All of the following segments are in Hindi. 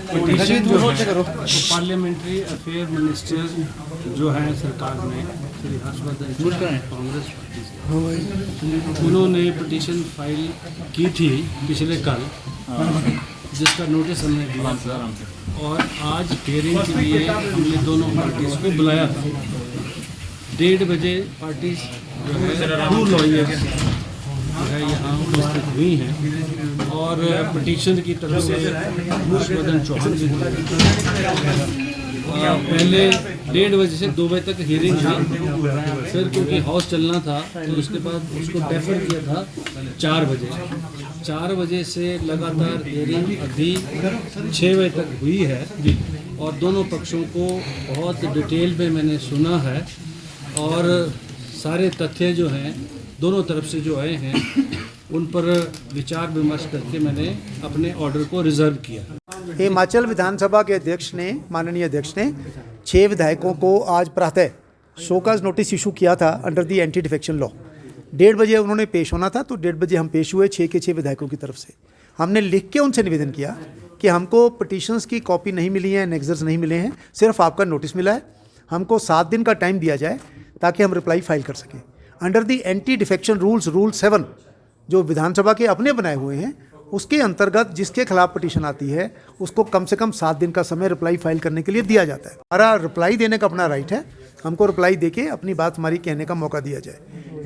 पिटीशन जो है पार्लियामेंट्री अफेयर मिनिस्टर जो है सरकार में श्री हर्षवर्धन कांग्रेस पार्टी से, उन्होंने पिटीशन फाइल की थी पिछले कल, जिसका नोटिस हमने दिया था और आज हियरिंग के लिए हमने दोनों पार्टीज को बुलाया था। 1:30 बजे पार्टीज जो है 2 लॉयर्स जो है यहाँ उपस्थित हुई हैं और पिटीशन की तरफ से हर्षवर्धन चौहान जी पहले 1:30 बजे से 2 बजे तक हियरिंग हुई। फिर क्योंकि हाउस चलना था तो उसके बाद उसको डेफर किया था 4 बजे। 4 बजे से लगातार हियरिंग अभी 6 बजे तक हुई है और दोनों पक्षों को बहुत डिटेल में मैंने सुना है और सारे तथ्य जो हैं दोनों तरफ से जो आए हैं उन पर विचार विमर्श करके मैंने अपने ऑर्डर को रिजर्व किया। हिमाचल विधानसभा के अध्यक्ष ने, माननीय अध्यक्ष ने 6 विधायकों को आज प्रातः शोकॉज नोटिस इशू किया था under the anti defection law. 1:30 बजे उन्होंने पेश होना था तो 1:30 बजे हम पेश हुए 6 के 6 विधायकों की तरफ से। हमने लिख के उनसे निवेदन किया कि हमको पिटीशंस की कॉपी नहीं मिली है, एनेक्सर्स नहीं मिले हैं, सिर्फ आपका नोटिस मिला है। हमको 7 दिन का टाइम दिया जाए ताकि हम रिप्लाई फाइल कर सकें। Under the anti defection rules, rule 7 जो विधानसभा के अपने बनाए हुए हैं, उसके अंतर्गत जिसके खिलाफ पिटीशन आती है उसको कम से कम 7 दिन का समय रिप्लाई फाइल करने के लिए दिया जाता है। हमारा रिप्लाई देने का अपना राइट है, हमको रिप्लाई देके अपनी बात हमारी कहने का मौका दिया जाए।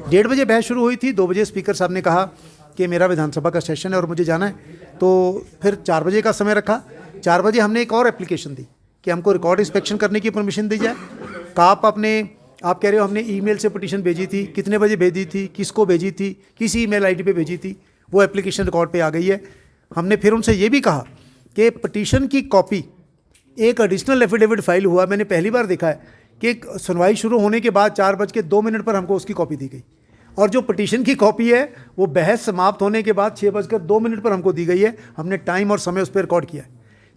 1:30 बजे बहस शुरू हुई थी। 2 बजे स्पीकर साहब ने कहा कि मेरा विधानसभा का सेशन है और मुझे जाना है, तो फिर 4 बजे का समय रखा। 4 बजे हमने एक और एप्लीकेशन दी कि हमको रिकॉर्ड इंस्पेक्शन करने की परमिशन दी जाए। आप कह रहे हो हमने ईमेल से पिटीशन भेजी थी, कितने बजे भेजी थी, किसको भेजी थी, किस ईमेल आईडी पे भेजी थी, वो एप्लीकेशन रिकॉर्ड पे आ गई है। हमने फिर उनसे ये भी कहा कि पिटीशन की कॉपी, एक एडिशनल एफिडेविट फाइल हुआ, मैंने पहली बार देखा है कि सुनवाई शुरू होने के बाद 4:02 पर हमको उसकी कॉपी दी गई और जो पिटीशन की कॉपी है वो बहस समाप्त होने के बाद 6:02 पर हमको दी गई है। हमने टाइम और समय उस पर रिकॉर्ड किया है।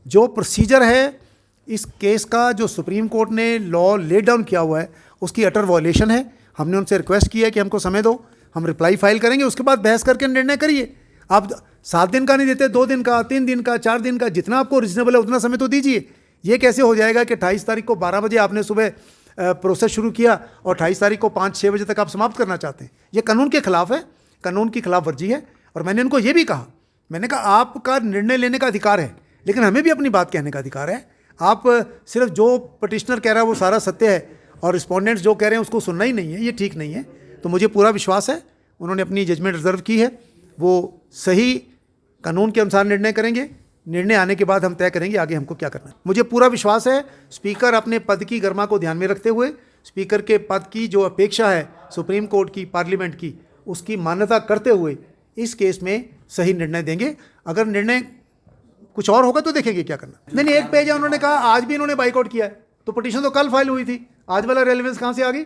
जो प्रोसीजर है इस केस का, जो सुप्रीम कोर्ट ने लॉ ले डाउन किया हुआ है, उसकी अटर वॉयलेशन है। हमने उनसे रिक्वेस्ट किया है कि हमको समय दो, हम रिप्लाई फाइल करेंगे, उसके बाद बहस करके निर्णय करिए। आप 7 दिन का नहीं देते, 2 दिन का, 3 दिन का, 4 दिन का, जितना आपको रिजनेबल है उतना समय तो दीजिए। ये कैसे हो जाएगा कि 28 तारीख को 12 बजे आपने सुबह प्रोसेस शुरू किया और 28 तारीख को 5-6 बजे तक आप समाप्त करना चाहते हैं? ये कानून के खिलाफ है, कानून की खिलाफ वर्जी है। और मैंने उनको ये भी कहा, मैंने कहा आपका निर्णय लेने का अधिकार है, लेकिन हमें भी अपनी बात कहने का अधिकार है। आप सिर्फ जो पटिशनर कह रहा है वो सारा सत्य है और रिस्पोंडेंट्स जो कह रहे हैं उसको सुनना ही नहीं है, ये ठीक नहीं है। तो मुझे पूरा विश्वास है उन्होंने अपनी जजमेंट रिजर्व की है, वो सही कानून के अनुसार निर्णय करेंगे। निर्णय आने के बाद हम तय करेंगे आगे हमको क्या करना है। मुझे पूरा विश्वास है स्पीकर अपने पद की गरिमा को ध्यान में रखते हुए, स्पीकर के पद की जो अपेक्षा है सुप्रीम कोर्ट की, पार्लियामेंट की, उसकी मान्यता करते हुए इस केस में सही निर्णय देंगे। अगर निर्णय कुछ और होगा तो देखेंगे क्या करना। नहीं, एक पेज है, उन्होंने कहा आज भी इन्होंने बाइकआउट किया है, तो पिटीशन तो कल फाइल हुई थी, आज वाला रेलेवेंस कहाँ से आ गई?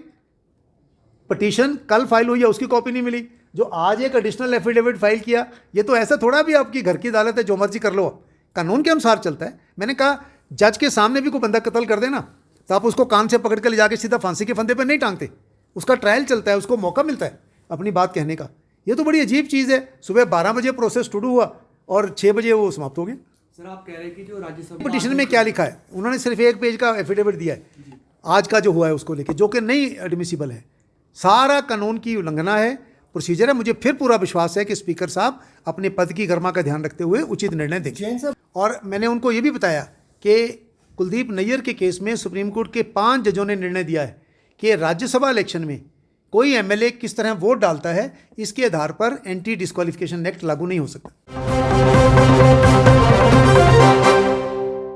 पिटीशन कल फाइल हुई है, उसकी कॉपी नहीं मिली। जो आज एक एडिशनल एफिडेविट फाइल किया, ये तो ऐसा थोड़ा भी आपकी घर की अदालत है जो मर्जी कर लो, कानून के अनुसार चलता है। मैंने कहा जज के सामने भी कोई बंदा कत्ल कर देना तो आप उसको कान से पकड़ कर ले जाके सीधा फांसी के फंदे पर नहीं टांगते, उसका ट्रायल चलता है, उसको मौका मिलता है अपनी बात कहने का। ये तो बड़ी अजीब चीज़ है। सुबह 12 बजे प्रोसेस शुरू हुआ और 6 बजे वो समाप्त हो गया। सर, आप कह रहे हैं कि जो राज्यसभा पिटीशन में क्या लिखा है, उन्होंने सिर्फ 1 पेज का एफिडेविट दिया है आज का जो हुआ है उसको लेके, जो कि नहीं एडमिसिबल है। सारा कानून की उल्लंघना है, प्रोसीजर है। मुझे फिर पूरा विश्वास है कि स्पीकर साहब अपने पद की गरिमा का ध्यान रखते हुए उचित निर्णय देंगे। और मैंने उनको ये भी बताया कि कुलदीप नैयर के केस में सुप्रीम कोर्ट के 5 जजों ने निर्णय दिया है कि राज्यसभा इलेक्शन में कोई एमएलए किस तरह वोट डालता है, इसके आधार पर एंटी डिस्क्वालिफिकेशन एक्ट लागू नहीं हो सकता।